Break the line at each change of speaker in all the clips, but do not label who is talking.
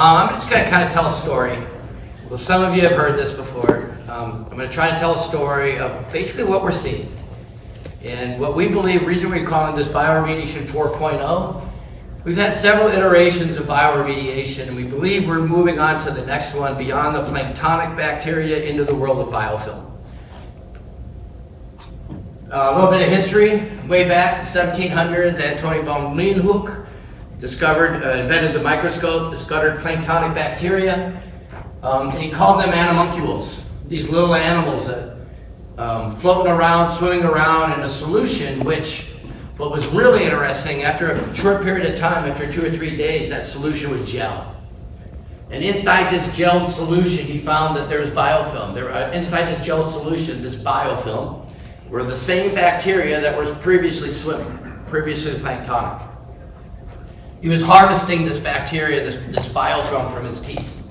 I'm just going to kind of tell a story. Well, some of you have heard this before. I'm going to try to tell a story of basically what we're seeing. And what we believe, the reason we're calling this Bioremediation 4.0, we've had several iterations of bioremediation, and we believe we're moving on to the next one beyond the planktonic bacteria into the world of biofilm. A little bit of history. Way back in the 1700s, Antoine von Leeuwenhoek invented the microscope, discovered planktonic bacteria, and he called them animalcules. These little animals that floating around, swimming around in a solution, which, what was really interesting, after a short period of time, after 2 or 3 days, that solution would gel. And inside this gelled solution, he found that there was biofilm. Inside this gelled solution, this biofilm, were the same bacteria that was previously swimming, previously planktonic. He was harvesting this bacteria, this biofilm from his teeth.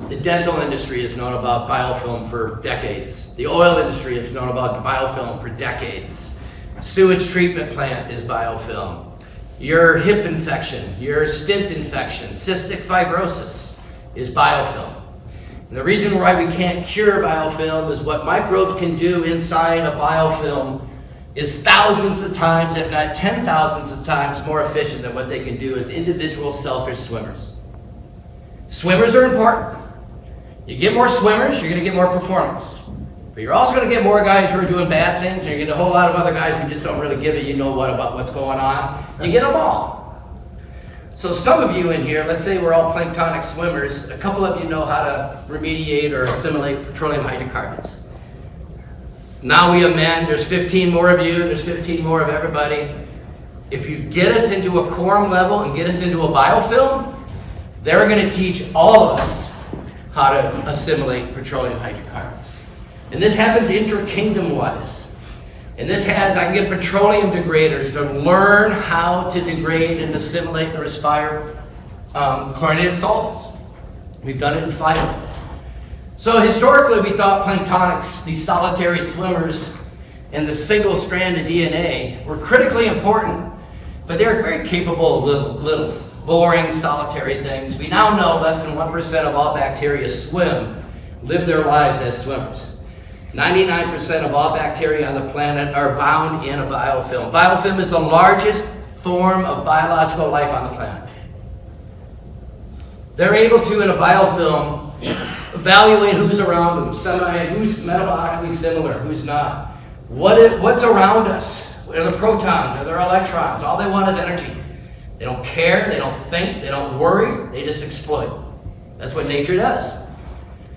The dental industry has known about biofilm for decades. The oil industry has known about biofilm for decades. Sewage treatment plant is biofilm. Your hip infection, your stint infection, cystic fibrosis is biofilm. And the reason why we can't cure biofilm is what microbes can do inside a biofilm is thousands of times, if not 10,000s of times more efficient than what they can do as individual selfish swimmers. Swimmers are important. You get more swimmers, you're going to get more performance. But you're also going to get more guys who are doing bad things, and you get a whole lot of other guys who just don't really give a what about what's going on. You get them all. So some of you in here, let's say we're all planktonic swimmers, a couple of you know how to remediate or assimilate petroleum hydrocarbons. Now we amend, there's 15 more of you, there's 15 more of everybody. If you get us into a quorum level and get us into a biofilm, they're going to teach all of us how to assimilate petroleum hydrocarbons. And this happens inter-kingdom-wise. And this has, I can get petroleum degraders to learn how to degrade and assimilate and respire chlorinated solvents. We've done it in fiber. So historically we thought planktonics, these solitary swimmers, and the single strand of DNA were critically important, but they're very capable of little boring, solitary things. We now know less than 1% of all bacteria live their lives as swimmers. 99% of all bacteria on the planet are bound in a biofilm. Biofilm is the largest form of biological life on the planet. They're able to, in a biofilm, evaluate who's around them, who's metabolically similar, who's not. What's around us? What are the protons? Are there electrons? All they want is energy. They don't care, they don't think, they don't worry, they just exploit. That's what nature does.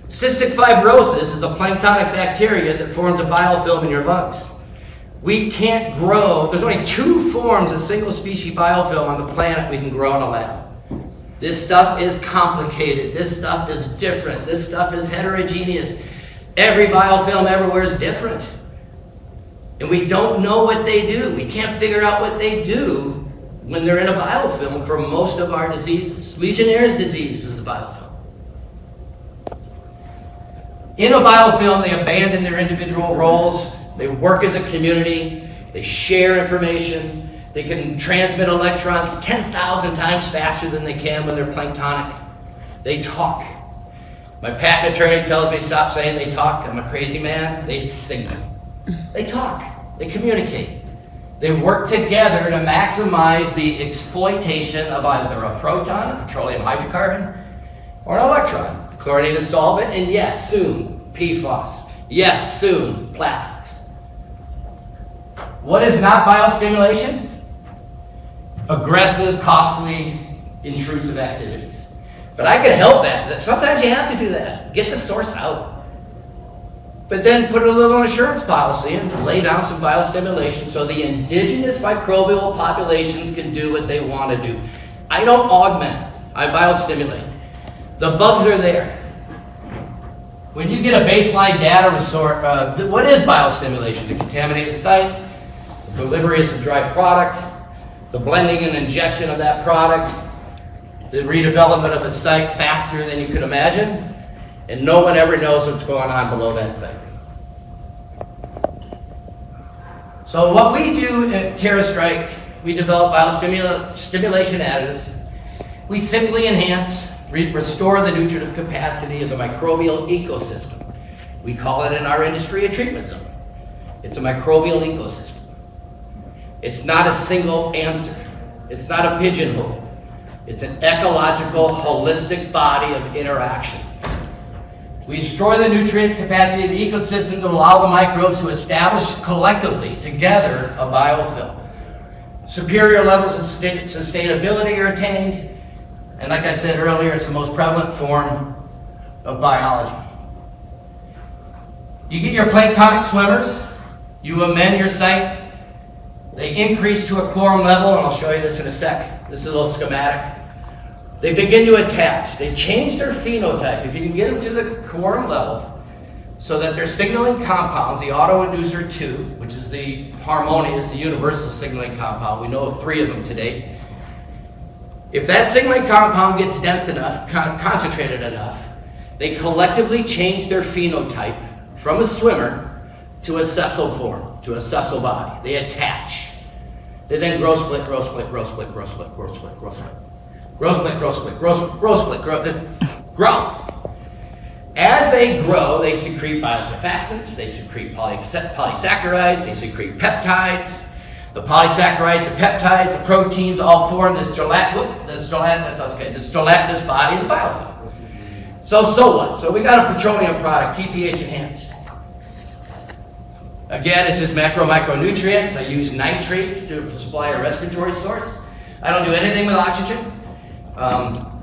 Cystic fibrosis is a planktonic bacteria that forms a biofilm in your lungs. We can't grow, there's only 2 forms of single species biofilm on the planet we can grow in a lab. This stuff is complicated, this stuff is different, this stuff is heterogeneous. Every biofilm everywhere is different. And we don't know what they do. We can't figure out what they do when they're in a biofilm for most of our diseases. Legionnaire's disease is a biofilm. In a biofilm, they abandon their individual roles. They work as a community. They share information. They can transmit electrons 10,000 times faster than they can when they're planktonic. They talk. My patent attorney tells me stop saying they talk. I'm a crazy man. They sing. They talk. They communicate. They work together to maximize the exploitation of either a proton, a petroleum hydrocarbon, or an electron. Chlorinated solvent, and yes, soon, PFAS. Yes, soon, plastics. What is not biostimulation? Aggressive, costly, intrusive activities. But I can help that. Sometimes you have to do that. Get the source out. But then put a little insurance policy and lay down some biostimulation so the indigenous microbial populations can do what they want to do. I don't augment, I biostimulate. The bugs are there. When you get a baseline data resort, what is biostimulation? The contaminated site, the delivery of some dry product, the blending and injection of that product, the redevelopment of the site faster than you could imagine, and no one ever knows what's going on below that site. So what we do at TerraStryke, we develop biostimulation additives. We simply enhance restore the nutritive capacity of the microbial ecosystem. We call it in our industry a treatment zone. It's a microbial ecosystem. It's not a single answer. It's not a pigeonhole. It's an ecological, holistic body of interaction. We destroy the nutrient capacity of the ecosystem to allow the microbes to establish collectively, together, a biofilm. Superior levels of sustainability are attained, and like I said earlier, it's the most prevalent form of biology. You get your planktonic swimmers, you amend your site, they increase to a quorum level, and I'll show you this in a sec. This is a little schematic. They begin to attach. They change their phenotype. If you can get them to the quorum level, so that they're signaling compounds, the autoinducer 2, which is the harmonious, the universal signaling compound. We know of 3 of them today. If that signaling compound gets dense enough, concentrated enough, they collectively change their phenotype from a swimmer to a sessile form, to a sessile body. They attach. They then grow split, grow split, grow split, grow split, grow split, grow split. Grow split, grow split, grow split, grow. As they grow, they secrete biosurfactants, they secrete polysaccharides, they secrete peptides. The polysaccharides, the peptides, the proteins all form this gelatinous body of the biofilm. So what? So we got a petroleum product, TPH enhanced. Again, it's just micronutrients. I use nitrates to supply a respiratory source. I don't do anything with oxygen.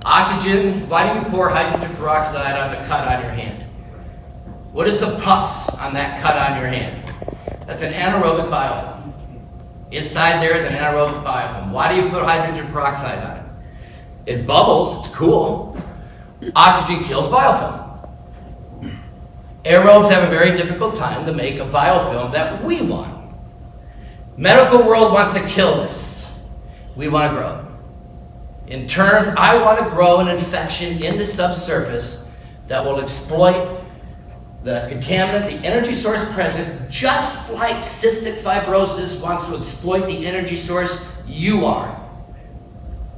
Oxygen, why do you pour hydrogen peroxide on the cut on your hand? What is the pus on that cut on your hand? That's an anaerobic biofilm. Inside there is an anaerobic biofilm. Why do you put hydrogen peroxide on it? It bubbles, it's cool. Oxygen kills biofilm. Aerobes have a very difficult time to make a biofilm that we want. Medical world wants to kill this. We want to grow. In terms, I want to grow an infection in the subsurface that will exploit the contaminant, the energy source present, just like cystic fibrosis wants to exploit the energy source you are.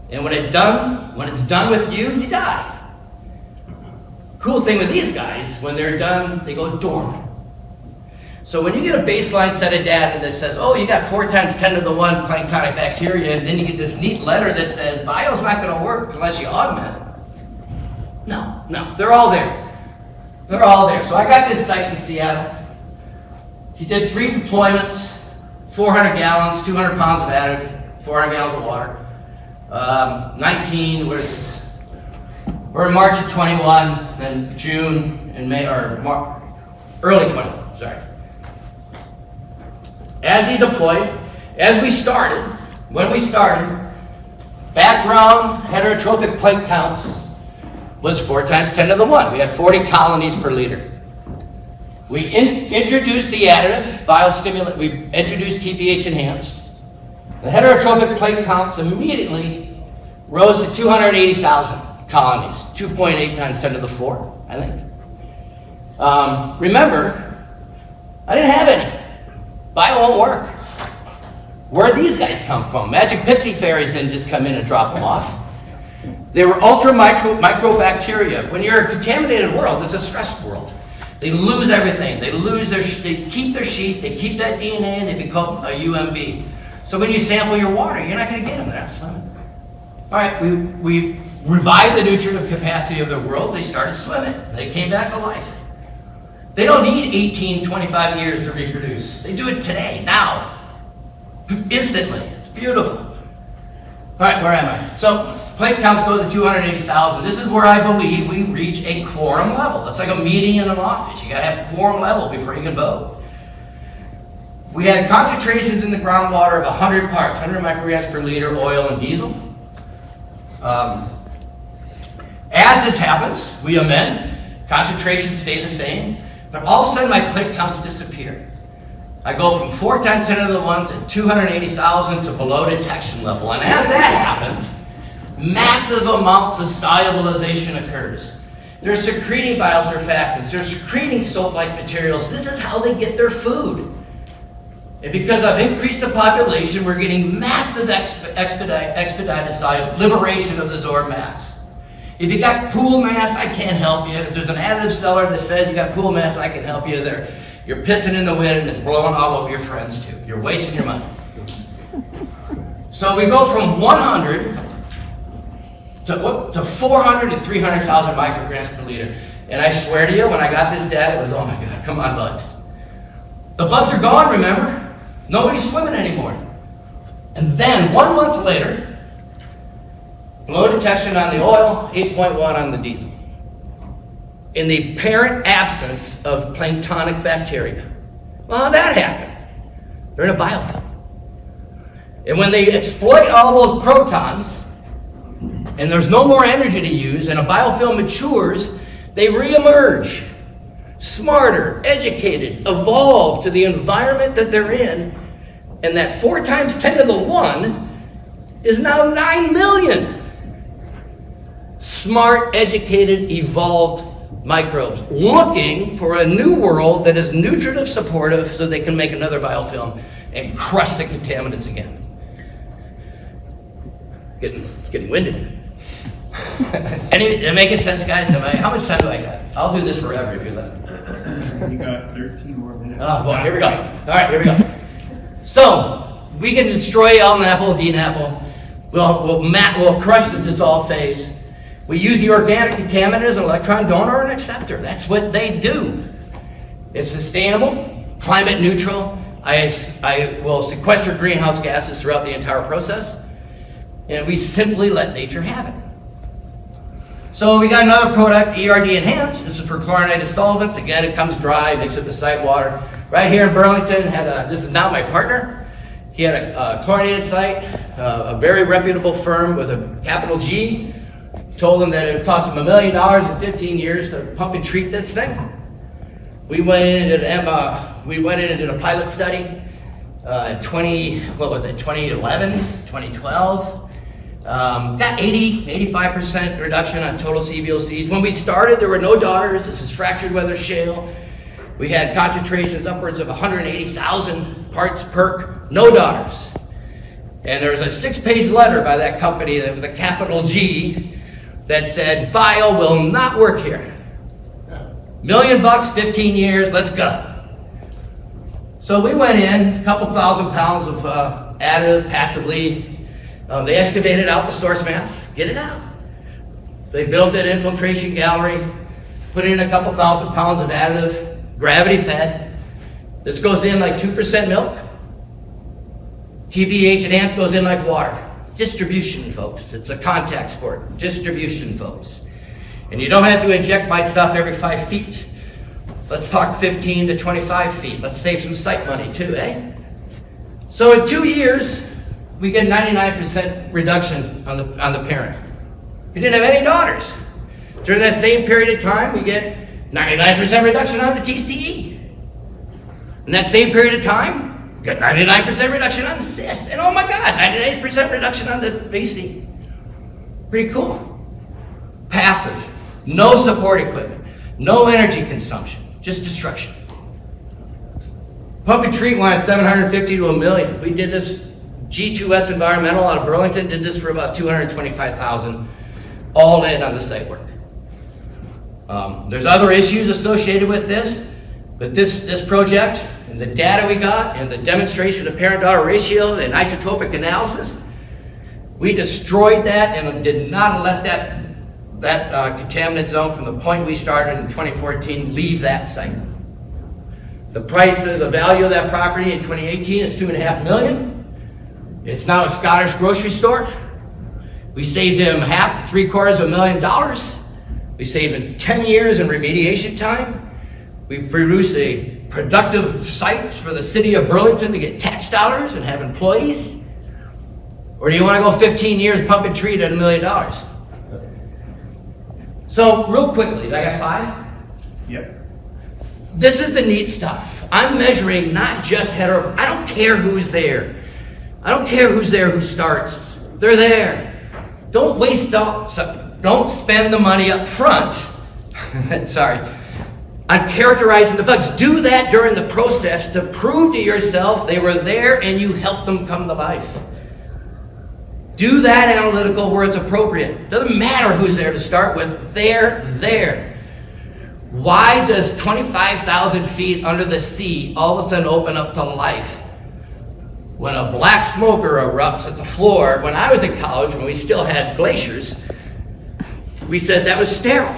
And when it's done with you, you die. Cool thing with these guys, when they're done, they go dormant. So when you get a baseline set of data that says, oh, you got 4 times 10 to the 1 planktonic bacteria, and then you get this neat letter that says, bio's not going to work unless you augment it. No, they're all there. They're all there. So I got this site in Seattle. He did 3 deployments, 400 gallons, 200 pounds of additive, 400 gallons of water. 19, what is this? We're in March of 21, then June and May, or early 21, sorry. As he deployed, when we started, background heterotrophic plate counts was 4 times 10 to the 1. We had 40 colonies per liter. We introduced the additive biostimulant, we introduced TPH enhanced. The heterotrophic plate counts immediately rose to 280,000 colonies, 2.8 times 10 to the 4, I think. Remember, I didn't have any. Bio won't work. Where'd these guys come from? Magic pixie fairies didn't just come in and drop them off. They were ultra microbacteria. When you're a contaminated world, it's a stressed world. They lose everything. They keep their sheath, they keep that DNA, and they become a UMB. So when you sample your water, you're not going to get them. That's swimming. All right, we revived the nutritive capacity of the world. They started swimming. They came back to life. They don't need 18, 25 years to reproduce. They do it today, now, instantly. It's beautiful. All right, where am I? So plate counts go to 280,000. This is where I believe we reach a quorum level. It's like a meeting in an office. You got to have quorum level before you can vote. We had concentrations in the groundwater of 100 parts, 100 micrograms per liter oil and diesel. As this happens, we amend. Concentrations stay the same. But all of a sudden, my plate counts disappear. I go from 4 times 10 to the 1 to 280,000 to below detection level. And as that happens, massive amounts of solubilization occurs. They're secreting biosurfactants. They're secreting soap-like materials. This is how they get their food. And because I've increased the population, we're getting massive expedited liberation of the Zord mass. If you got pool mass, I can't help you. If there's an additive seller that says you got pool mass, I can help you. You're pissing in the wind and it's blowing all over your friends too. You're wasting your money. So we go from 100 to 400 and 300,000 micrograms per liter. And I swear to you, when I got this data, it was, oh my God, come on, bugs. The bugs are gone, remember? Nobody's swimming anymore. And then 1 month later, blow detection on the oil, 8.1 on the diesel. In the apparent absence of planktonic bacteria. Well, how'd that happen? They're in a biofilm. And when they exploit all those protons, and there's no more energy to use, and a biofilm matures, they reemerge. Smarter, educated, evolved to the environment that they're in, and that 4 times 10 to the 1 is now 9 million. Smart, educated, evolved microbes looking for a new world that is nutritive supportive so they can make another biofilm and crush the contaminants again. Getting winded. Did it make sense, guys? How much time do I got? I'll do this forever if you let me.
You got 13 more minutes.
Oh, boy, here we go. All right, here we go. So, we can destroy L-NAPL, D-NAPL. We'll crush the dissolve phase. We use the organic contaminant as an electron donor and acceptor. That's what they do. It's sustainable, climate neutral. I will sequester greenhouse gases throughout the entire process. And we simply let nature have it. So we got another product, ERD Enhanced. This is for chlorinated solvents. Again, it comes dry, mix it with site water. Right here in Burlington, this is now my partner. He had a chlorinated site, a very reputable firm with a capital G. Told him that it would cost him $1 million in 15 years to pump and treat this thing. We went in and did a pilot study in 2011, 2012. Got 85% reduction on total CVOCs. When we started, there were no daughters. This is fractured weather shale. We had concentrations upwards of 180,000 parts per, no daughters. And there was a 6-page letter by that company with a capital G that said, bio will not work here. $1 million, 15 years, let's go. So we went in, a couple thousand pounds of additive passively. They excavated out the source mass, get it out. They built an infiltration gallery, put in a couple thousand pounds of additive, gravity fed. This goes in like 2% milk. TPH enhanced goes in like water. Distribution, folks. It's a contact sport. Distribution, folks. And you don't have to inject my stuff every 5 feet. Let's talk 15 to 25 feet. Let's save some site money too, eh? So in 2 years, we get 99% reduction on the parent. We didn't have any daughters. During that same period of time, we get 99% reduction on the TCE. In that same period of time, we got 99% reduction on the cyst. And oh my God, 98% reduction on the VC. Pretty cool. Passive. No support equipment. No energy consumption. Just destruction. Pump and treat wanted 750 to $1 million. We did this. G2S Environmental out of Burlington did this for about $225,000, all in on the site work. There's other issues associated with this, but this project and the data we got and the demonstration of parent-daughter ratio and isotopic analysis, we destroyed that and did not let that contaminant zone from the point we started in 2014 leave that site. The price of the value of that property in 2018 is $2.5 million. It's now a Scottish grocery store. We saved him half to $750,000. We saved him 10 years in remediation time. We produced a productive site for the city of Burlington to get tax dollars and have employees. Or do you want to go 15 years pump and treat at $1 million? So real quickly, I got 5?
Yep.
This is the neat stuff. I'm measuring not just I don't care who's there. I don't care who's there who starts. They're there. Don't don't spend the money up front. Sorry. On characterizing the bugs. Do that during the process to prove to yourself they were there and you helped them come to life. Do that analytical where it's appropriate. Doesn't matter who's there to start with, they're there. Why does 25,000 feet under the sea all of a sudden open up to life? When a black smoker erupts at the floor, when I was in college, when we still had glaciers, we said that was sterile.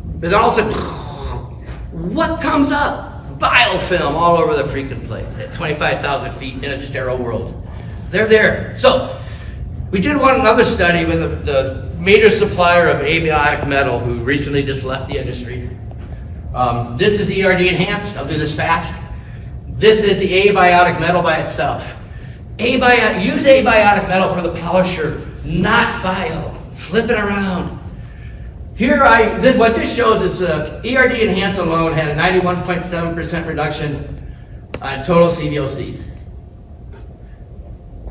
But then all of a sudden, what comes up? Biofilm all over the freaking place at 25,000 feet in a sterile world. They're there. So we did another study with the major supplier of abiotic metal who recently just left the industry. This is ERD enhanced. I'll do this fast. This is the abiotic metal by itself. Use abiotic metal for the polisher, not bio. Flip it around. What this shows is ERD enhanced alone had a 91.7% reduction on total CVOCs.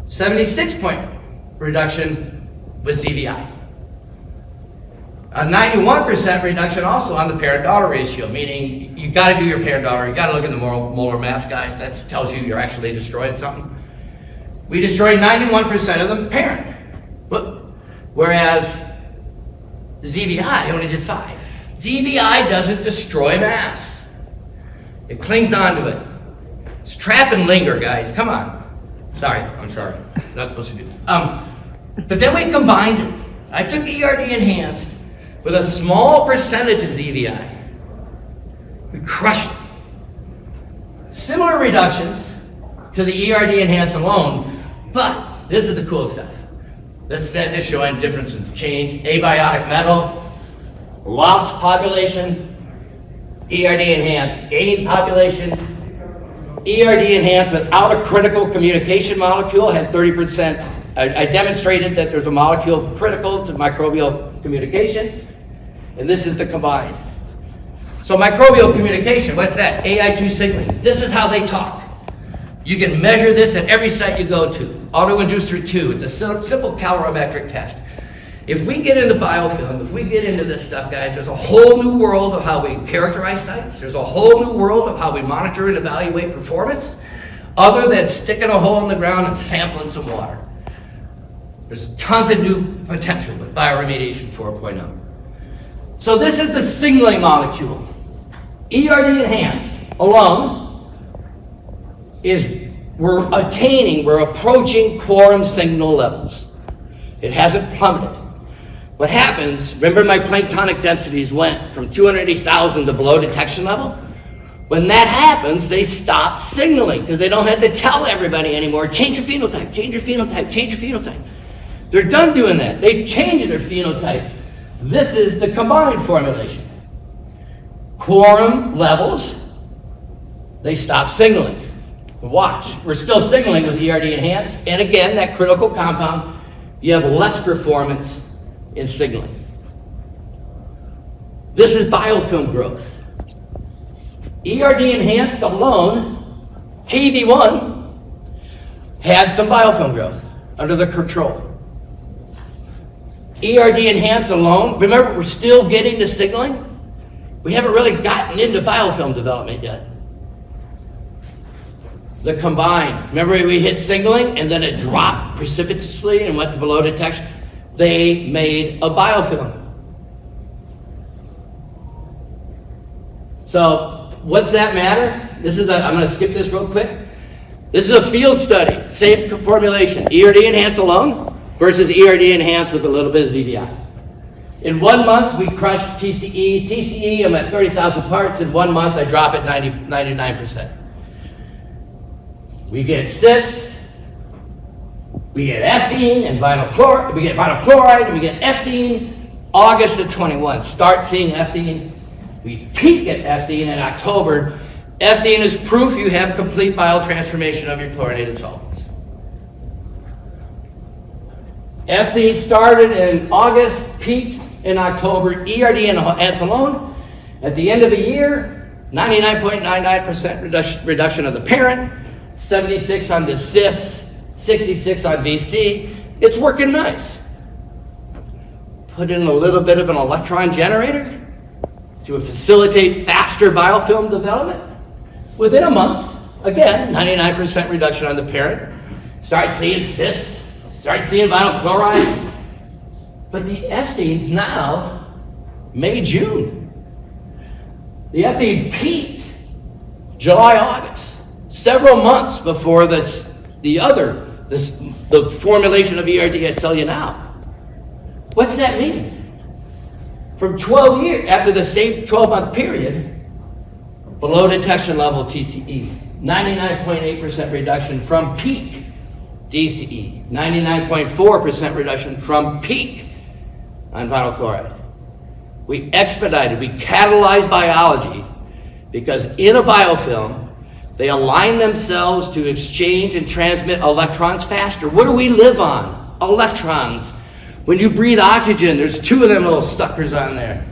76-point reduction with CVI. A 91% reduction also on the parent-daughter ratio, meaning you got to do your parent-daughter, you got to look at the molar mass, guys. That tells you you're actually destroying something. We destroyed 91% of the parent, whereas ZVI only did 5. ZVI doesn't destroy mass. It clings onto it. It's trap and linger, guys. Come on. Sorry, I'm sorry. Not supposed to do that. But then we combined it. I took ERD enhanced with a small percentage of ZVI. We crushed it. Similar reductions to the ERD enhanced alone, but this is the cool stuff. This is showing difference in change. Abiotic metal, lost population, ERD enhanced, gained population. ERD enhanced without a critical communication molecule had 30%. I demonstrated that there's a molecule critical to microbial communication, and this is the combined. So microbial communication, what's that? AI2 signaling. This is how they talk. You can measure this at every site you go to. Autoinducer 2, it's a simple calorimetric test. If we get into biofilm, if we get into this stuff, guys, there's a whole new world of how we characterize sites. There's a whole new world of how we monitor and evaluate performance, other than sticking a hole in the ground and sampling some water. There's tons of new potential with Bioremediation 4.0. So this is the signaling molecule. ERD enhanced alone we're approaching quorum signal levels. It hasn't plummeted. What happens, remember my planktonic densities went from 280,000 to below detection level? When that happens, they stop signaling because they don't have to tell everybody anymore, change your phenotype, change your phenotype, change your phenotype. They're done doing that. They changed their phenotype. This is the combined formulation. Quorum levels, they stop signaling. Watch, we're still signaling with ERD enhanced, and again, that critical compound, you have less performance in signaling. This is biofilm growth. ERD enhanced alone, KV1, had some biofilm growth under the control. ERD enhanced alone, remember we're still getting to signaling. We haven't really gotten into biofilm development yet. The combined, remember we hit signaling and then it dropped precipitously and went to below detection. They made a biofilm. So what's that matter? I'm going to skip this real quick. This is a field study, same formulation, ERD enhanced alone versus ERD enhanced with a little bit of ZVI. In 1 month, we crushed TCE. TCE, I'm at 30,000 parts. In 1 month, I drop it 99%. We get cis, we get ethene and vinyl chloride, we get vinyl chloride, and we get ethene. August of 21, start seeing ethene. We peak at ethene in October. Ethene is proof you have complete biotransformation of your chlorinated solvents. Ethene started in August, peaked in October, ERD enhanced alone. At the end of the year, 99.99% reduction of the parent, 76 on the cis, 66 on VC. It's working nice. Put in a little bit of an electron generator to facilitate faster biofilm development. Within a month, again, 99% reduction on the parent. Start seeing cis, start seeing vinyl chloride. But the ethane's now May, June. The ethane peaked July, August, several months before the formulation of ERD I sell you now. What's that mean? From 12 years, after the same 12-month period, below detection level TCE, 99.8% reduction from peak DCE, 99.4% reduction from peak on vinyl chloride. We expedited, we catalyzed biology because in a biofilm, they align themselves to exchange and transmit electrons faster. What do we live on? Electrons. When you breathe oxygen, there's 2 of them little suckers on there.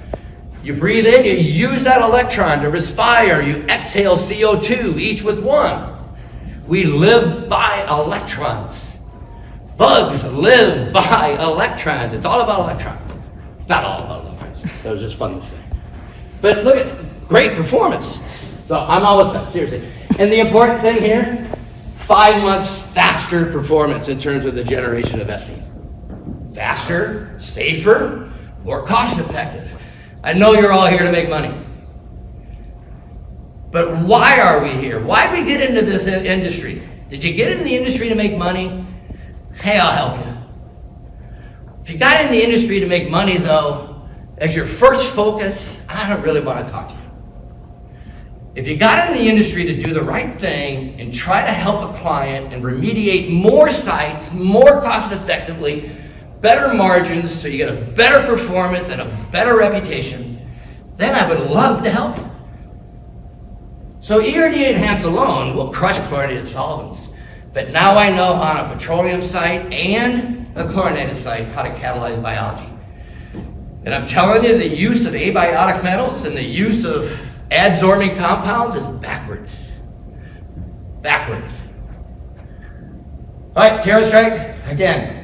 You breathe in, you use that electron to respire. You exhale CO2, each with 1. We live by electrons. Bugs live by electrons. It's all about electrons. It's not all about electrons. That was just fun to say. But look at great performance. So I'm almost done, seriously. And the important thing here, 5 months faster performance in terms of the generation of ethane. Faster, safer, more cost effective. I know you're all here to make money. But why are we here? Why did we get into this industry? Did you get into the industry to make money? Hey, I'll help you. If you got in the industry to make money though, as your first focus, I don't really want to talk to you. If you got in the industry to do the right thing and try to help a client and remediate more sites, more cost effectively, better margins, so you get a better performance and a better reputation, then I would love to help you. So ERD Enhance alone will crush chlorinated solvents. But now I know how on a petroleum site and a chlorinated site how to catalyze biology. And I'm telling you, the use of abiotic metals and the use of adsorbing compounds is backwards. Backwards. All right, TerraStryke, again,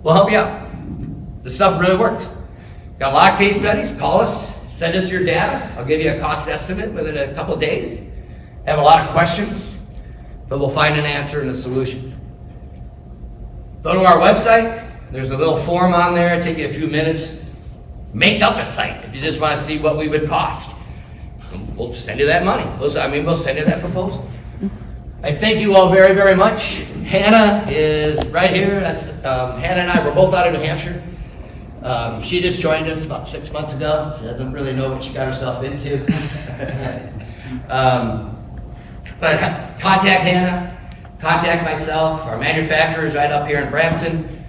we'll help you out. This stuff really works. Got a lot of case studies. Call us, send us your data. I'll give you a cost estimate within a couple of days. Have a lot of questions, but we'll find an answer and a solution. Go to our website. There's a little form on there. It'll take you a few minutes. Make up a site if you just want to see what we would cost. And we'll send you that money. We'll send you that proposal. I thank you all very, very much. Hannah is right here. That's Hannah and I were both out of New Hampshire. She just joined us about 6 months ago. She doesn't really know what she got herself into. But contact Hannah, contact myself. Our manufacturer is right up here in Brampton.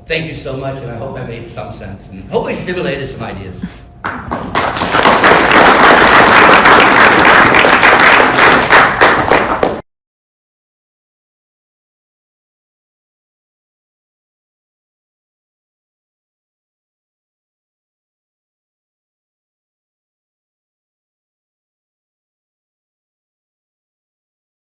Thank you so much, and I hope I made some sense and hopefully stimulated some ideas.